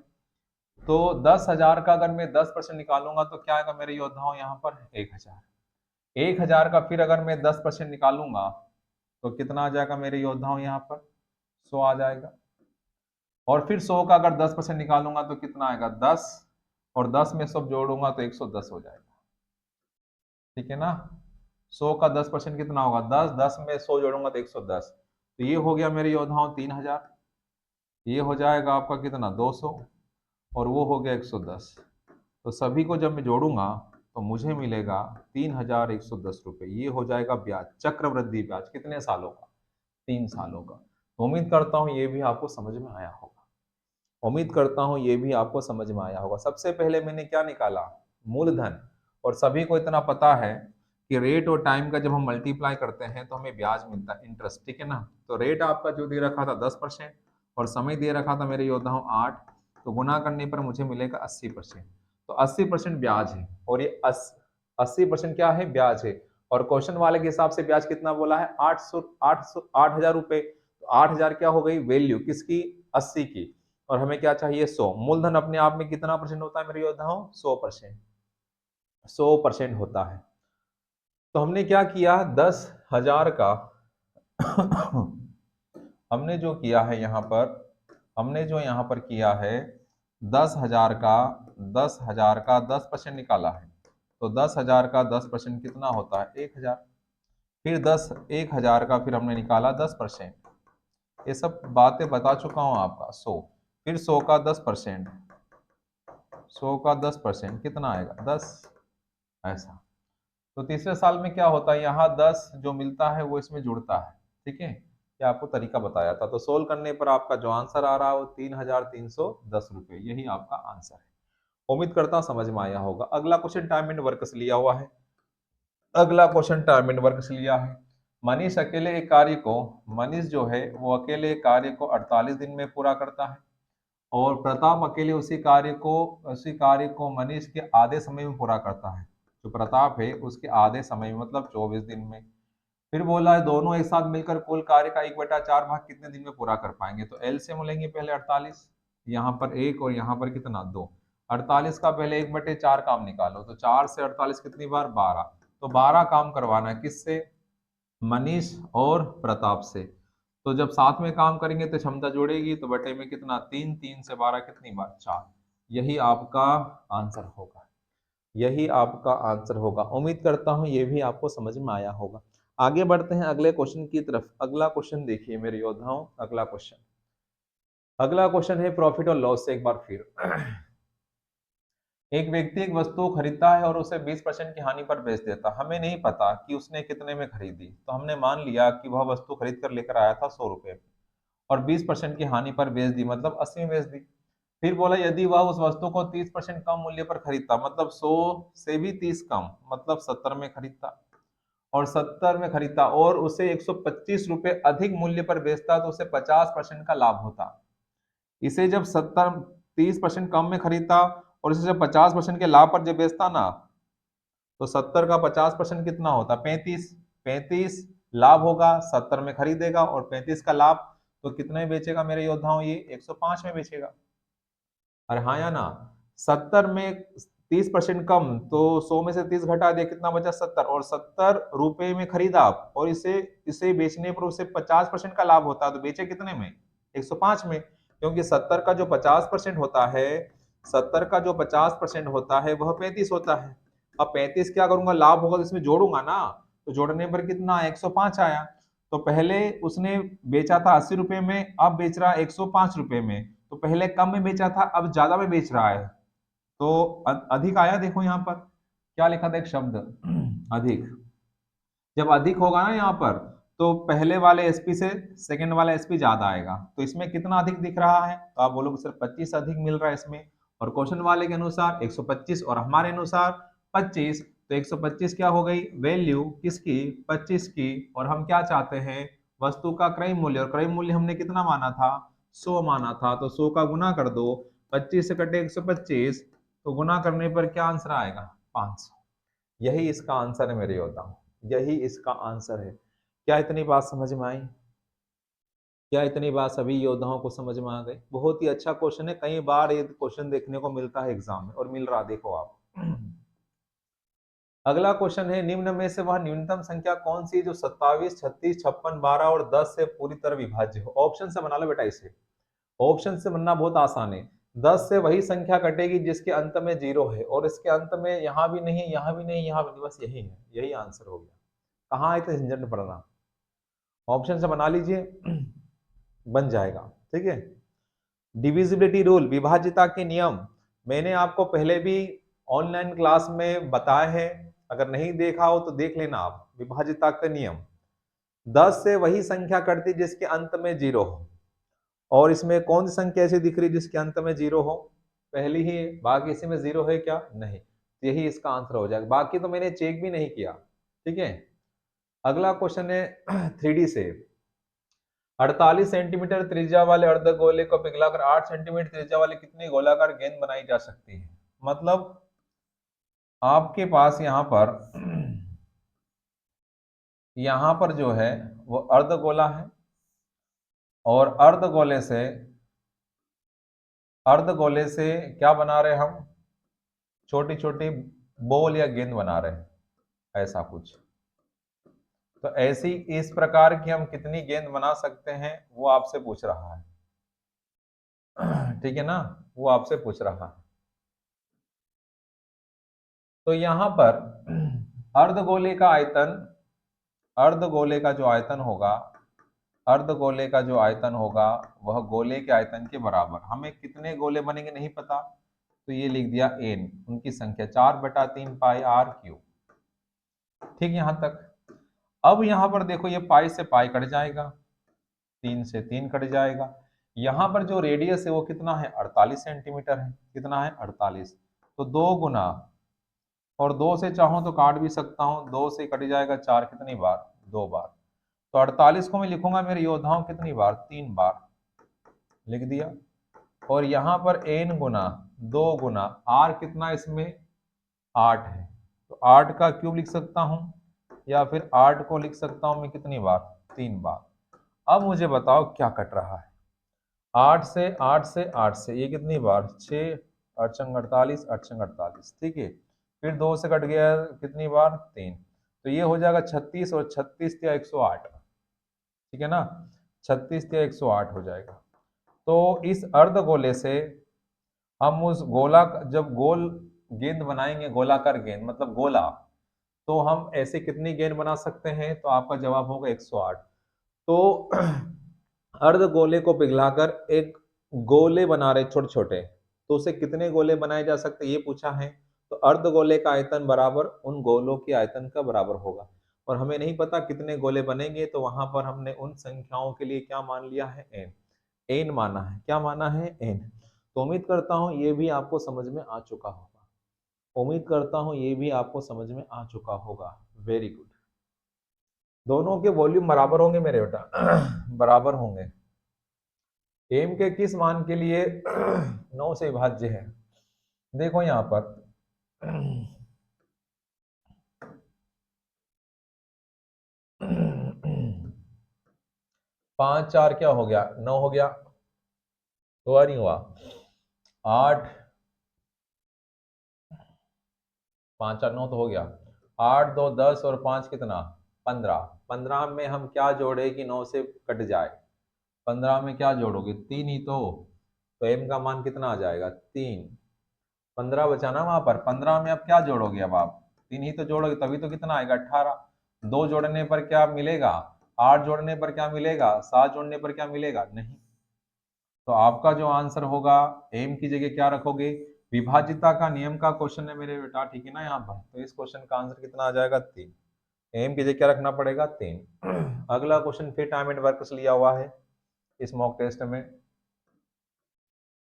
Speaker 1: तो 10,000 का अगर मैं 10% निकालूंगा तो क्या आएगा मेरे योद्धाओं, यहाँ पर 1,000। 1,000 का फिर अगर मैं 10% निकालूंगा तो कितना आ जाएगा मेरे योद्धाओं, यहाँ पर 100 आ जाएगा। और फिर 100 का अगर 10% निकालूंगा तो कितना आएगा, 10, और 10 में सब जोड़ूंगा तो 110 हो जाएगा। ठीक है ना, 100 का 10% कितना होगा, 10, 10 में 100 जोड़ूंगा तो 110। तो ये हो गया मेरे योद्धाओं 3,000, ये हो जाएगा आपका कितना 200, और वो हो गया 110। तो सभी को जब मैं जोड़ूंगा तो मुझे मिलेगा 3,110 रुपये। ये हो जाएगा ब्याज, चक्रवृद्धि ब्याज, कितने सालों का, 3 सालों का। तो उम्मीद करता हूँ ये भी आपको समझ में आया होगा, उम्मीद करता हूँ ये भी आपको समझ में आया होगा। सबसे पहले मैंने क्या निकाला, मूलधन, और सभी को इतना पता है कि रेट और टाइम का जब हम मल्टीप्लाई करते हैं तो हमें ब्याज मिलता है, इंटरेस्ट। ठीक है ना, तो रेट आपका जो दे रखा था 10% और समय दे रखा था मेरे योद्धाओं 8, तो गुना करने पर मुझे मिलेगा 80%। तो 80% ब्याज है, और ये 80% क्या है, ब्याज है। और क्वेश्चन वाले के हिसाब से ब्याज कितना बोला है, 8,000 रुपए। तो 8,000 क्या हो गई, वैल्यू किसकी, 80 की, और हमें क्या चाहिए, 100। मूलधन अपने आप में कितना परसेंट होता है मेरे योद्धाओं, 100%, 100% होता है। तो हमने क्या किया, 10,000 का हमने जो किया है यहाँ पर, हमने जो यहाँ पर किया है 10,000 का 10% निकाला है। तो 10,000 का 10% कितना होता है? 1,000। फिर 1,000 का फिर हमने निकाला 10%। ये सब बातें बता चुका हूँ आपका। 100, फिर 100 का 10%, 100 का 10% कितना आएगा? 10। ऐसा। तो तीसरे साल में क्या होता है, यहाँ 10 जो मिलता है वो इसमें जुड़ता है। ठीक है, ये आपको तरीका बताया था। तो सोल्व करने पर आपका जो आंसर आ रहा है वो 3,310 रुपये, यही आपका आंसर है। उम्मीद करता हूं समझ में आया होगा। अगला क्वेश्चन टाइम एंड वर्क से लिया हुआ है। अगला क्वेश्चन टाइम एंड वर्क से लिया है। मनीष अकेले एक कार्य को, मनीष जो है वो अकेले एक कार्य को 48 दिन में पूरा करता है, और प्रताप अकेले उसी कार्य को मनीष के आधे समय में पूरा करता है। जो प्रताप है उसके आधे समय में मतलब 24 दिन में। फिर बोला है दोनों एक साथ मिलकर कुल कार्य का 1/4 भाग कितने दिन में पूरा कर पाएंगे। तो एलसीएम लेंगे पहले 48, यहाँ पर 1 और यहाँ पर कितना 2। 48 का पहले 1/4 काम निकालो, तो 4 से 48 कितनी बार? 12। तो 12 काम करवाना है किससे? मनीष और प्रताप से। तो जब साथ में काम करेंगे तो क्षमता जुड़ेगी, तो बटे में कितना? 3, 3 से 12 कितनी बार? 4। यही आपका आंसर होगा, यही आपका आंसर होगा। उम्मीद करता हूं ये भी आपको समझ में आया होगा। आगे बढ़ते हैं अगले क्वेश्चन की तरफ। अगला क्वेश्चन देखिए मेरे योद्धाओं, अगला क्वेश्चन है प्रॉफिट और लॉस से। एक बार फिर एक व्यक्ति एक वस्तु को खरीदता है और उसे 20% की हानि पर बेच देता। हमें नहीं पता कि उसने कितने में खरीदी, तो हमने मान लिया कि वह वस्तु खरीद कर लेकर आया था 100 रुपए में, और 20% की हानि पर बेच दी, मतलब 80 में बेच दी। फिर बोला यदि वह उस वस्तु को 30% कम मूल्य पर खरीदता, मतलब 100 से भी 30 कम, मतलब 70 में खरीदता, और 70 में खरीदता और उसे 125 रुपए अधिक मूल्य पर बेचता, तो उसे 50% का लाभ होता। इसे जब 30% कम में खरीदता और इसे जब 50% के लाभ पर जब बेचता ना, तो 70 का 50% कितना होता? 35। 35 लाभ होगा, 70 में खरीदेगा, और 35 का लाभ, तो कितने में बेचेगा मेरे योद्धाओं? ये 105 में बेचेगा। अरे हाँ या ना? 70 में 30% कम, तो 100 में से 30 घटा दिया, कितना बचा? 70। और 70 रुपए में खरीदा आप, और इसे इसे बेचने पर उसे 50% का लाभ होता है, तो बेचे कितने में? 105 में। क्योंकि 70 का जो 50% होता है, 70 का जो 50% होता है वह 35 होता है। अब 35 क्या करूंगा? लाभ होगा तो इसमें जोड़ूंगा ना, तो जोड़ने पर कितना? 105 आया। तो पहले उसने बेचा था 80 रुपए में, अब बेच रहा है 105 रुपए में। तो पहले कम में बेचा था, अब ज्यादा में बेच रहा है, तो अधिक आया। देखो यहाँ पर क्या लिखा था, एक शब्द अधिक। जब अधिक होगा ना यहाँ पर, तो पहले वाले एसपी से सेकंड वाला एसपी ज्यादा आएगा। तो इसमें कितना अधिक दिख रहा है? तो आप बोलोगे सर 25 अधिक मिल रहा है इसमें, और क्वेश्चन वाले के अनुसार 125 और हमारे अनुसार 25। तो 125 क्या हो गई? वैल्यू किसकी? 25 की। और हम क्या चाहते हैं? वस्तु का क्रय मूल्य, और क्रय मूल्य हमने कितना माना था? 100 माना था। तो 100 का गुना कर दो, 25 से कटे 125, तो गुना करने पर क्या आंसर आएगा? 500। यही इसका आंसर है मेरे योद्धाओं, यही इसका आंसर है। क्या इतनी बात समझ में आई? क्या इतनी बात सभी योद्धाओं को समझ में आ गई? बहुत ही अच्छा क्वेश्चन है, कई बार ये क्वेश्चन देखने को मिलता है एग्जाम में, और मिल रहा देखो आप। अगला क्वेश्चन है निम्न में से वह न्यूनतम संख्या कौन सी है जो 27, 36, 56, 12 और 10 से पूरी तरह विभाज्य हो? ऑप्शन से बना लो बेटा इसे। ऑप्शन से बनना बहुत आसान है। 10 से वही संख्या कटेगी जिसके अंत में 0 है, और इसके अंत में यहाँ भी नहीं, यहाँ भी नहीं, यहाँ भी नहीं, बस यही है, यही आंसर हो गया। कहाँ है तो झंझट में पड़ना। ऑप्शन से बना लीजिए, बन जाएगा। ठीक है। डिविजिबिलिटी रूल, विभाज्यता के नियम, मैंने आपको पहले भी ऑनलाइन क्लास में बताए हैं। अगर नहीं देखा हो तो देख लेना आप। विभाज्यता के नियम, 10 से वही संख्या कटती जिसके अंत में 0 हो, और इसमें कौन सी संख्या ऐसी दिख रही जिसके अंत में 0 हो? पहली ही है, बाकी इसी में 0 है क्या? नहीं। यही इसका आंसर हो जाएगा, बाकी तो मैंने चेक भी नहीं किया। ठीक है। अगला क्वेश्चन है 3D से। 48 सेंटीमीटर त्रिज्या वाले अर्धगोले को पिघलाकर 8 सेंटीमीटर त्रिज्या वाली कितनी गोलाकार गेंद बनाई जा सकती है? मतलब आपके पास यहाँ पर जो है वो अर्धगोला है, और अर्धगोले से क्या बना रहे हम? छोटी छोटी बॉल या गेंद बना रहे हैं, ऐसा कुछ। तो ऐसी इस प्रकार की हम कितनी गेंद बना सकते हैं वो आपसे पूछ रहा है। ठीक है ना, वो आपसे पूछ रहा है। तो यहां पर अर्धगोले का आयतन, अर्धगोले का जो आयतन होगा, अर्धगोले का जो आयतन होगा वह गोले के आयतन के बराबर। हमें कितने गोले बनेंगे नहीं पता, तो ये लिख दिया n, उनकी संख्या 4/3 पाई आर क्यूब। ठीक, यहां तक। अब यहां पर देखो ये पाई से पाई कट जाएगा, 3 से 3 कट जाएगा। यहां पर जो रेडियस है वो कितना है, 48 सेंटीमीटर है। कितना है, 48। तो 2 गुना, और 2 से चाहो तो काट भी सकता हूं, 2 से कट जाएगा 4, कितनी बार, 2 बार। तो 48 को मैं लिखूंगा मेरे योद्धाओं कितनी बार, 3 बार लिख दिया। और यहां पर n गुना 2 गुना r कितना इसमें, 8 है। तो 8 का क्यूब लिख सकता हूं, या फिर 8 को लिख सकता हूं मैं कितनी बार, 3 बार। अब मुझे बताओ क्या कट रहा है, 8 से 8 से 8 से ये कितनी बार, 6, 8 छंग 48, 8 छंग 48, ठीक है। फिर 2 से कट गया कितनी बार, 3। तो ये हो जाएगा 36, और 36 या 108, ठीक है ना, 36 या 108 हो जाएगा। तो इस अर्धगोले से हम उस गोला, जब गोल गेंद बनाएंगे, गोलाकार गेंद मतलब गोला, तो हम ऐसे कितनी गेंद बना सकते हैं, तो आपका जवाब होगा 108। तो अर्धगोले को पिघलाकर एक गोले बना रहे छोटे छोटे, तो उसे कितने गोले बनाए जा सकते हैं ये पूछा है। तो अर्धगोले का आयतन बराबर उन गोलों के आयतन का बराबर होगा, और हमें नहीं पता कितने गोले बनेंगे, तो वहां पर हमने उन संख्याओं के लिए क्या मान लिया है, n, n माना है। क्या माना है, n। तो उम्मीद करता हूं ये भी आपको समझ में आ चुका होगा, उम्मीद करता हूं ये भी आपको समझ में आ चुका होगा। Very good. दोनों के वॉल्यूम बराबर होंगे मेरे बेटा, बराबर होंगे। एम के किस मान के लिए 9 से विभाज्य है, देखो यहां पर 5 4 क्या हो गया, 9 हो गया, हुआ नहीं हुआ, 8 5 4 9 तो हो गया, 8 2 10 और 5 कितना, 15। 15 में हम क्या जोड़े कि 9 से कट जाए, 15 में क्या जोड़ोगे, 3 ही तो एम का मान कितना आ जाएगा, 3। 15 बचाना वहां पर, 15 में अब क्या जोड़ोगे, अब आप 3 ही तो जोड़ोगे, तभी तो कितना आएगा, 18। 2 जोड़ने पर क्या मिलेगा, 8 जोड़ने पर क्या मिलेगा, 7 जोड़ने पर क्या मिलेगा, नहीं। तो आपका जो आंसर होगा, एम की जगह क्या रखोगे, विभाजिता का नियम का क्वेश्चन है मेरे बेटा, ठीक है ना। यहाँ पर तो इस क्वेश्चन का आंसर कितना आ जाएगा, 3। एम की जगह क्या रखना पड़ेगा, 3। अगला क्वेश्चन फिर टाइम एंड वर्क लिया हुआ है इस मॉक टेस्ट में।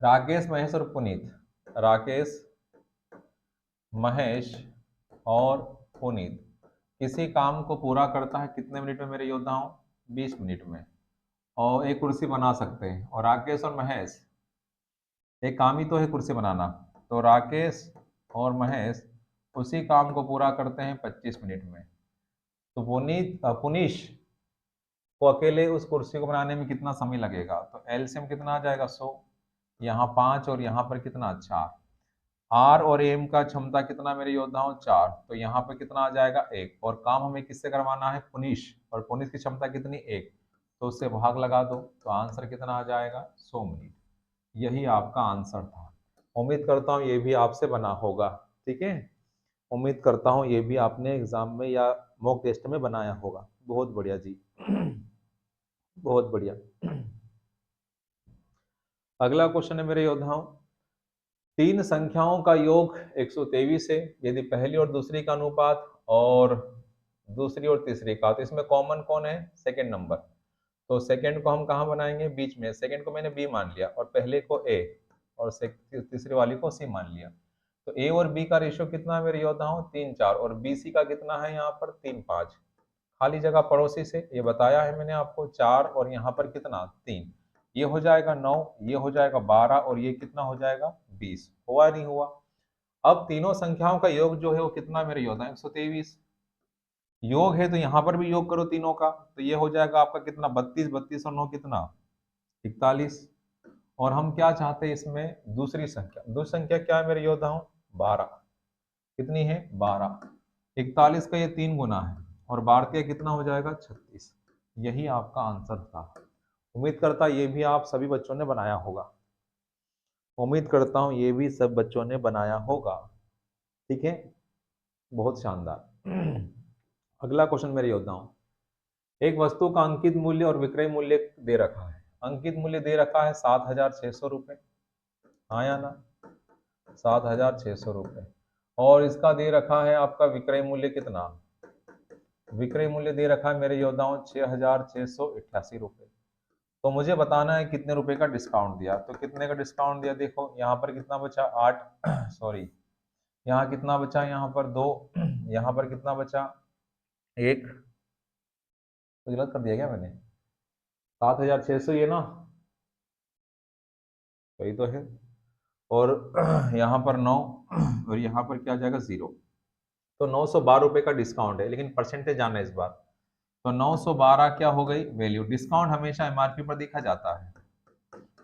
Speaker 1: राकेश, महेश और पुनीत, राकेश, महेश और पुनीत किसी काम को पूरा करता है कितने मिनट में मेरे योद्धाओं, 20 मिनट में, और एक कुर्सी बना सकते हैं। और राकेश और महेश, एक काम ही तो है कुर्सी बनाना, तो राकेश और महेश उसी काम को पूरा करते हैं 25 मिनट में। तो पुनीश को अकेले उस कुर्सी को बनाने में कितना समय लगेगा, तो एलसीएम कितना आ जाएगा, 100। यहाँ 5 और यहाँ पर कितना, 4। आर और एम का क्षमता कितना मेरे योद्धाओं, 4। तो यहाँ पे कितना आ जाएगा, 1। और काम हमें किससे करवाना है, पुनीश, और पुनीश की क्षमता कितनी, 1। तो उससे भाग लगा दो, तो आंसर कितना आ जाएगा, 100 मिनट। यही आपका आंसर था। उम्मीद करता हूँ ये भी आपसे बना होगा, ठीक है। उम्मीद करता हूँ ये भी आपने एग्जाम में या मॉक टेस्ट में बनाया होगा। बहुत बढ़िया जी, बहुत बढ़िया। अगला क्वेश्चन है मेरे योद्धाओं, तीन संख्याओं का योग 123 है, यदि पहली और दूसरी का अनुपात और दूसरी और तीसरी का, तो इसमें कॉमन कौन है, सेकंड नंबर। तो सेकंड को हम कहाँ बनाएंगे, बीच में। सेकंड को मैंने बी मान लिया, और पहले को ए, और तीसरी वाली को सी मान लिया। तो ए और बी का रेशियो कितना है मेरे योद्धाओं, 3 4, और बी सी का कितना है यहाँ पर, 3 5। खाली जगह पड़ोसी से ये बताया है मैंने आपको, 4 और यहाँ पर कितना, 3। ये हो जाएगा 9, ये हो जाएगा 12, और ये कितना हो जाएगा, 20। हुआ नहीं हुआ। अब तीनों संख्याओं का योग जो है वो कितना मेरे योद्धा, 123। योग है तो यहाँ पर भी योग करो तीनों का, तो ये हो जाएगा आपका कितना, 32, 32 और 9 कितना, 41। और हम क्या चाहते हैं इसमें, दूसरी संख्या। दूसरी संख्या क्या है मेरे योद्धाओं, 12। कितनी है, 12। 41 का ये 3 गुना है, और भारतीय कितना हो जाएगा 36। यही आपका आंसर था। उम्मीद करता ये भी आप सभी बच्चों ने बनाया होगा। उम्मीद करता हूँ ये भी सब बच्चों ने बनाया होगा। ठीक है, बहुत शानदार। अगला क्वेश्चन मेरे योद्धा हूँ। एक वस्तु का अंकित मूल्य और विक्रय मूल्य दे रखा है। अंकित मूल्य दे रखा है 7,600 रुपये, हाँ या ना, 7,600 रुपये। और इसका दे रखा है आपका विक्रय मूल्य कितना, विक्रय मूल्य दे रखा है मेरे योद्धाओं 6,688 रुपये। तो मुझे बताना है कितने रुपए का डिस्काउंट दिया। तो कितने का डिस्काउंट दिया, देखो यहाँ पर कितना बचा 8 सॉरी, यहाँ कितना बचा, यहाँ पर 2, यहाँ पर कितना बचा 1, तो गलत कर दिया क्या मैंने, 7,600 ये ना, वही तो है। और यहाँ पर 9 और यहाँ पर क्या जाएगा 0। तो 912 रुपये का डिस्काउंट है, लेकिन परसेंटेज जाना है इस बार। तो 912 क्या हो गई वैल्यू, डिस्काउंट हमेशा एमआरपी पर देखा जाता है।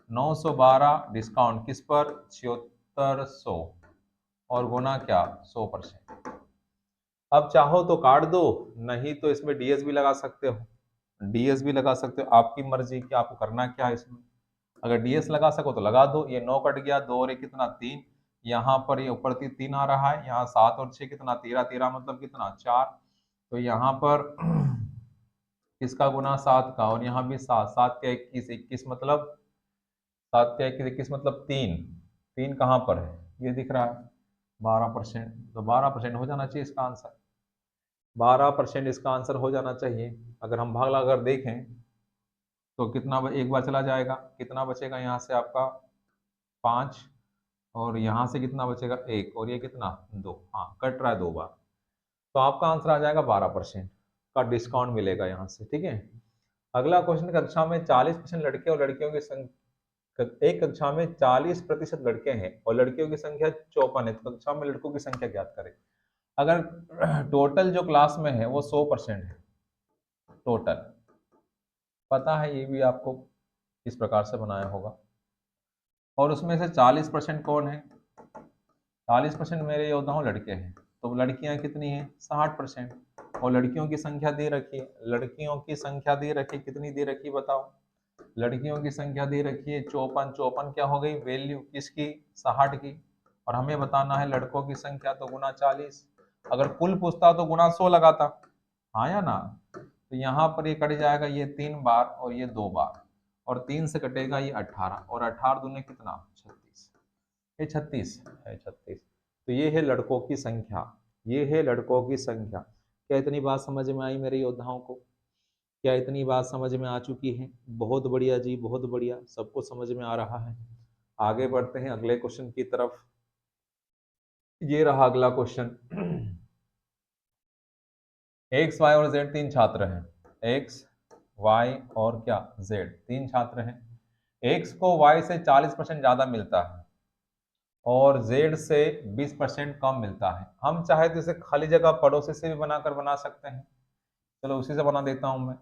Speaker 1: 912 डिस्काउंट किस पर, 7600 और गुना क्या 100%। अब चाहो तो काट दो, नहीं तो इसमें डीएस भी लगा सकते हो, डीएस भी लगा सकते हो, आपकी मर्जी कि आपको करना क्या है इसमें। अगर डीएस लगा सको तो लगा दो। ये 9 कट गया, 2 और 1 कितना 3, यहाँ पर ये ऊपर 3 आ रहा है, यहाँ 7 और 6 कितना 13, 13 मतलब कितना 4। तो यहाँ पर किसका गुना 7 का, और यहाँ भी 7, 7 के 21, 21 मतलब 7 के 21, 21 मतलब 3, 3 कहाँ पर है, ये दिख रहा है 12%। तो 12% हो जाना चाहिए इसका आंसर, 12% इसका आंसर हो जाना चाहिए। अगर हम भाग लगाकर देखें तो कितना एक बार चला जाएगा, कितना बचेगा यहाँ से आपका 5, और यहाँ से कितना बचेगा 1, और ये कितना 2, हाँ कट रहा है 2 बार। तो आपका आंसर आ जाएगा 12% का डिस्काउंट मिलेगा यहाँ से। ठीक है, अगला क्वेश्चन, कक्षा में 40% लड़के और लड़कियों की संख्या, एक कक्षा में 40% लड़के हैं और लड़कियों की संख्या 54 है, तो कक्षा में लड़कों की संख्या ज्ञात करें। अगर टोटल जो क्लास में है वो 100% है, टोटल पता है, ये भी आपको इस प्रकार से बनाया होगा। और उसमें से 40% कौन है, 40% मेरे योद्धाओं लड़के हैं, तो लड़कियां कितनी हैं 60%। और लड़कियों की संख्या दे रखी है, लड़कियों की संख्या दे रखी, कितनी दे रखी बताओ, लड़कियों की संख्या दे रखी है 54। 54 क्या हो गई वैल्यू किसकी, 60 की। और हमें बताना है लड़कों की संख्या, तो गुना 40। अगर कुल पूछता तो गुना 100 लगाता, हाँ या ना। तो यहाँ पर ये कट जाएगा, ये 3 बार और ये 2 बार, और 3 से कटेगा ये 18, और 18 दूने कितना 36, ये 36 है, 36। तो ये है लड़कों की संख्या, ये है लड़कों की संख्या। क्या इतनी बात समझ में आई मेरे योद्धाओं को, क्या इतनी बात समझ में आ चुकी है, बहुत बढ़िया जी, बहुत बढ़िया, सबको समझ में आ रहा है। आगे बढ़ते हैं अगले क्वेश्चन की तरफ। ये रहा अगला क्वेश्चन। एक्स वाई और जेड 3 छात्र हैं, एक्स वाई और क्या जेड 3 छात्र हैं। एक्स को वाई से 40% ज्यादा मिलता है और जेड से 20% कम मिलता है। हम चाहे तो इसे खाली जगह पड़ोसी से भी बनाकर बना सकते हैं, चलो उसी से बना देता हूं मैं।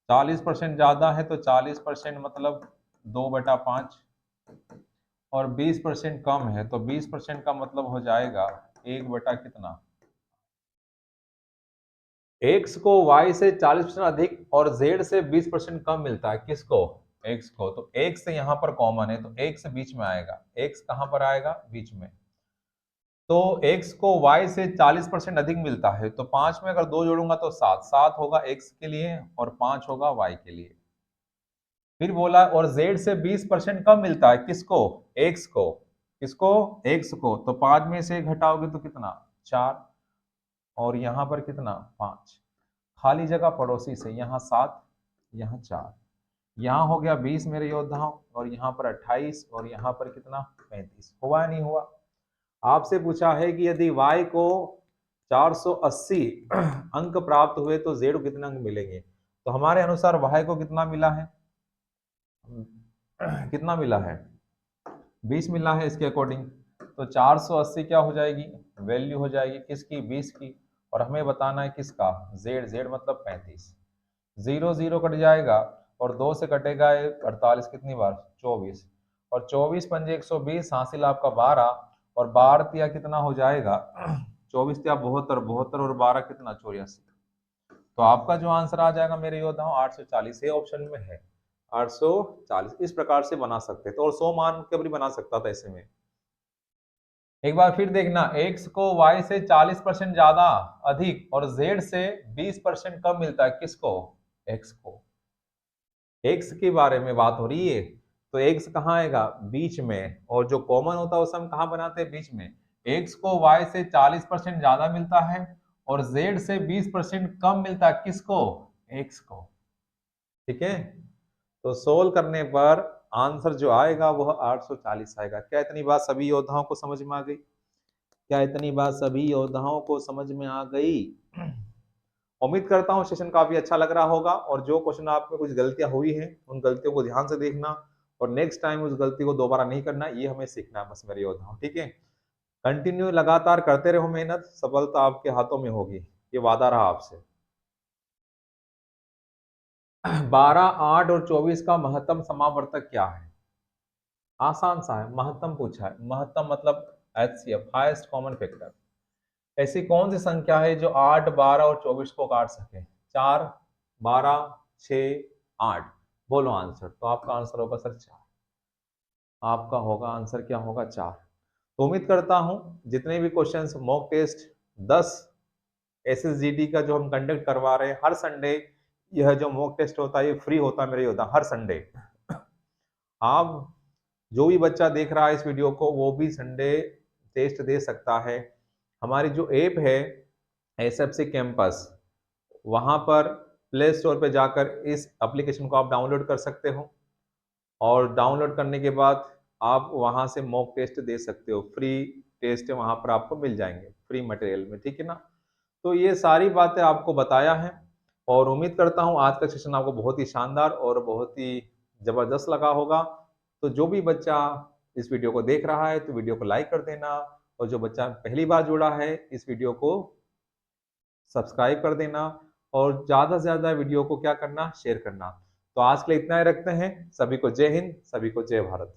Speaker 1: 40% ज्यादा है तो 40% मतलब 2/5, और 20% कम है तो 20% का मतलब हो जाएगा 1 बटा कितना। एक्स को वाई से 40% अधिक और जेड से 20% कम मिलता है, किसको, एक्स को। तो एक्स से यहाँ पर कॉमन है तो एक्स बीच में आएगा, एक्स कहां पर आएगा बीच में। तो x को y से 40% अधिक मिलता है, तो 5 में अगर 2 जोड़ूंगा तो 7, 7 होगा x के लिए और 5 होगा y के लिए। फिर बोला और z से 20% कम मिलता है, किसको, x को, किसको, x को। तो 5 में से घटाओगे तो कितना 4, और यहाँ पर कितना 5, खाली जगह पड़ोसी से, यहाँ 7 यहाँ 4, यहाँ हो गया 20 मेरे योद्धाओं, और यहाँ पर 28, और यहाँ पर कितना 35। हुआ या नहीं हुआ। आपसे पूछा है कि यदि y को 480 अंक प्राप्त हुए तो z को कितने अंक मिलेंगे। तो हमारे अनुसार y को कितना मिला है, कितना मिला है 20 मिला है इसके अकॉर्डिंग। तो 480 क्या हो जाएगी वैल्यू हो जाएगी किसकी 20 की, और हमें बताना है किसका z, z मतलब 35। 0 0 कट जाएगा और 2 से कटेगा 48, कितनी बार 24, और 24 पंजे 120, हासिल आपका 12, और 12 तिया कितना हो जाएगा 24 तिया 72, 72 और 12 कितना 84। तो आपका जो आंसर आ जाएगा मेरे योद्धाओं 840 ऑप्शन में है, 840 इस प्रकार से बना सकते थे, और 100 मान के भी बना सकता था ऐसे में। एक बार फिर देखना, x को y से 40% ज्यादा अधिक और z से 20% कम मिलता है, किसको? x को। x के बारे में बात हो रही है, तो x कहाँ आएगा? बीच में, और जो कॉमन होता है उसे हम कहाँ बनाते हैं? बीच में। x को y से 40% ज्यादा मिलता है और z से 20% कम मिलता है, किसको? x को। ठीक है, तो सोल्व करने पर आंसर जो आएगा वह 840 आएगा। क्या इतनी बात सभी योद्धाओं को समझ में आ गई? क्या इतनी बात सभी योद्धाओं को समझ में आ गई? उम्मीद करता हूँ सेशन काफी अच्छा लग रहा होगा, और जो क्वेश्चन आप में कुछ गलतियां हुई हैं उन गलतियों को ध्यान से देखना, और नेक्स्ट टाइम उस गलती को दोबारा नहीं करना, ये हमें सीखना है बस मेरे योद्धाओं। ठीक है, कंटिन्यू लगातार करते रहो मेहनत, सफलता आपके हाथों में होगी, ये वादा रहा आपसे। 12, 8 और 24 का महत्तम समावर्तक क्या है? आसान सा है, महत्तम पूछा है। महत्तम मतलब एचसीएफ, हाईएस्ट कॉमन फैक्टर। ऐसी कौन सी संख्या है जो 8, 12 और 24 को काट सके? 4, 12, 6, 8। बोलो आंसर। तो आपका आंसर होगा सर 4। आपका होगा आंसर क्या होगा? 4। तो उम्मीद करता हूं जितने भी क्वेश्चंस मॉक टेस्ट 10 एसएसजीडी का जो हम कंडक्ट करवा रहे हैं हर संडे, यह जो मॉक टेस्ट होता है ये फ्री होता है मेरे योद्धा, हर संडे। आप जो भी बच्चा देख रहा है इस वीडियो को वो भी संडे टेस्ट दे सकता है। हमारी जो ऐप है एसएफसी कैंपस, वहां पर प्ले स्टोर पे जाकर इस एप्लीकेशन को आप डाउनलोड कर सकते हो, और डाउनलोड करने के बाद आप वहां से मॉक टेस्ट दे सकते हो। फ्री टेस्ट वहां पर आपको मिल जाएंगे फ्री मटेरियल में, ठीक है ना। तो ये सारी बातें आपको बताया है, और उम्मीद करता हूँ आज का सेशन आपको बहुत ही शानदार और बहुत ही जबरदस्त लगा होगा। तो जो भी बच्चा इस वीडियो को देख रहा है तो वीडियो को लाइक कर देना, और जो बच्चा पहली बार जुड़ा है इस वीडियो को सब्सक्राइब कर देना, और ज्यादा से ज्यादा वीडियो को क्या करना? शेयर करना। तो आज के लिए इतना ही रखते हैं। सभी को जय हिंद, सभी को जय भारत।